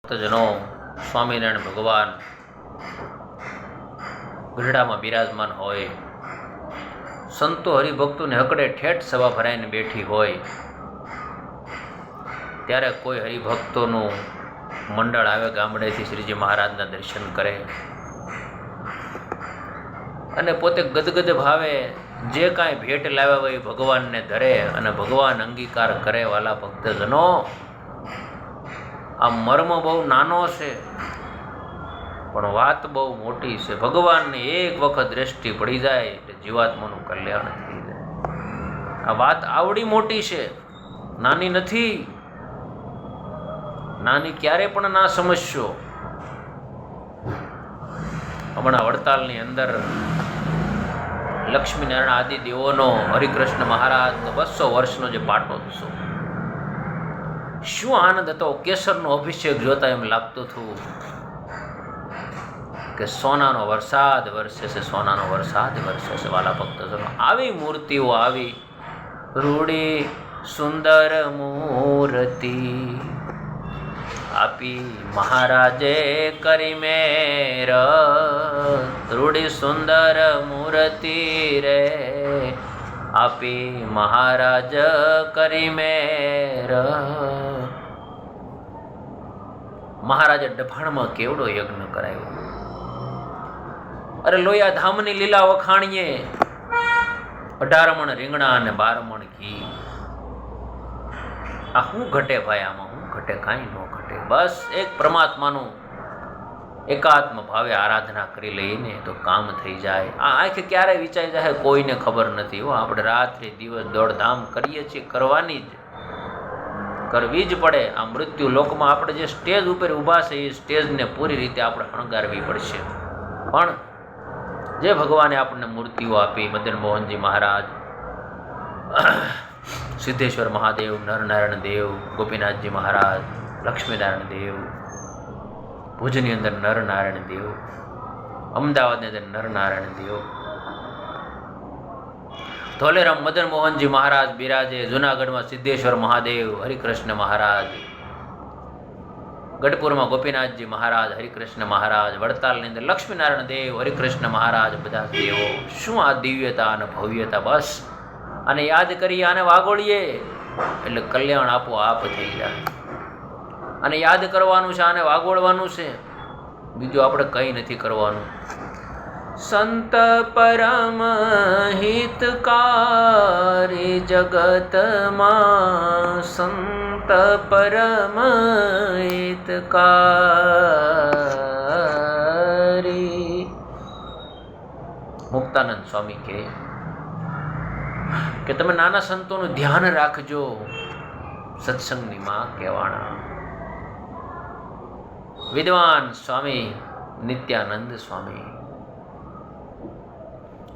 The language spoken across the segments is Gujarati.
ભક્તજનો, સ્વામિનારાયણ ભગવાન ગઢડામાં બિરાજમાન હોય, સંતો હરિભક્તોને હકડે ઠેઠ સભા ભરાઈને બેઠી હોય, ત્યારે કોઈ હરિભક્તોનું મંડળ આવે ગામડેથી શ્રીજી મહારાજના દર્શન કરે અને પોતે ગદગદ ભાવે જે કાંઈ ભેટ લાવ્યા હોય ભગવાનને ધરે અને ભગવાન અંગીકાર કરે. વાલા ભક્તજનો, આ મર્મ બહુ નાનો છે પણ વાત બહુ મોટી છે. ભગવાનને એક વખત દ્રષ્ટિ પડી જાય એટલે જીવાત્માનું કલ્યાણ થઈ જાય. આ વાત આવડી મોટી છે, નાની નથી. નાની ક્યારે પણ ના સમજશો. હમણાં વડતાલની અંદર લક્ષ્મીનારાયણ આદિ દેવોનો હરિકૃષ્ણ મહારાજનો 200 વર્ષનો જે પાટોત્સવ, શું આનંદ હતો. કેસરનો અભિષેક જોતા એમ લાગતું હતું કે સોનાનો વરસાદ વરસે છે, સોનાનો વરસાદ વરસે છે. વાલા ભક્તજનો, આવી મૂર્તિઓ, આવી રૂડી સુંદર મૂર્તિ આપી મહારાજે કરી મેર. રૂડી સુંદર મૂર્તિ રે આપી મહારાજ કરી મેર. મહારાજે ડભાણમાં કેવડો યજ્ઞ કરાયો. અરે લોયા ધામની લીલા વખાણીએ 18 મણ રીંગણા અને 12 મણ ઘી. આ શું ઘટે ભાઈ? આમાં શું ઘટે? કાંઈ ન ઘટે. બસ એક પરમાત્માનું એકાત્મ ભાવે આરાધના કરી લઈને તો કામ થઈ જાય. આ આંખ ક્યારે વિચારી જાય કોઈને ખબર નથી. આપણે રાત્રે દિવસ દોડધામ કરીએ છીએ, કરવાની જ, કરવી જ પડે. આ મૃત્યુ લોકમાં આપણે જે સ્ટેજ ઉપર ઊભા છે એ સ્ટેજને પૂરી રીતે આપણે શણગારવી પડશે. પણ જે ભગવાને આપણને મૂર્તિઓ આપી, મદન મોહનજી મહારાજ, સિદ્ધેશ્વર મહાદેવ, નરનારાયણ દેવ, ગોપીનાથજી મહારાજ, લક્ષ્મીનારાયણ દેવ, ભુજની અંદર નરનારાયણ દેવ, અમદાવાદની અંદર નરનારાયણ દેવ, ધોલેરામ મદન મોહનજી મહારાજ બિરાજે, જુનાગઢમાં સિદ્ધેશ્વર મહાદેવ, હરિકૃષ્ણ મહારાજ, ગઢપુરમાં ગોપીનાથજી મહારાજ, હરિકૃષ્ણ મહારાજ, વડતાલની અંદર લક્ષ્મીનારાયણ દેવ, હરિકૃષ્ણ મહારાજ, બધા દેવો. શું આ દિવ્યતા અને ભવ્યતા! બસ આને યાદ કરીએ, આને વાગોળીએ એટલે કલ્યાણ આપોઆપ થઈ જાય. અને યાદ કરવાનું છે, આને વાગોળવાનું છે, બીજું આપણે કંઈ નથી કરવાનું. સંત પરમ હિતકારી જગતમાં, સંત પરમ હિતકારી. મુક્તાનંદ સ્વામી કહે કે તમે નાના સંતોનું ધ્યાન રાખજો, સત્સંગની માં કહેવાના. વિદ્વાન સ્વામી નિત્યાનંદ સ્વામી,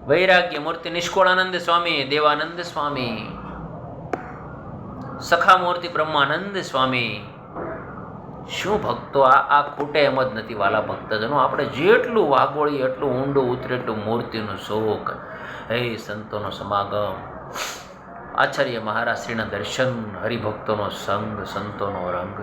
વૈરાગ્ય મૂર્તિ નિષ્કોળાનંદ સ્વામી, દેવાનંદ સ્વામી, સખા મૂર્તિ બ્રહ્માનંદ સ્વામી. શું ભક્તો, આ ખૂટે એમ જ નથી. વાલા ભક્તજનો, આપણે જેટલું વાગોળીએ એટલું ઊંડું ઉતરે એટલું મૂર્તિનું શોક. હે સંતોનો સમાગમ, આચાર્ય મહારાજ શ્રીના દર્શન, હરિભક્તોનો સંગ, સંતોનો રંગ.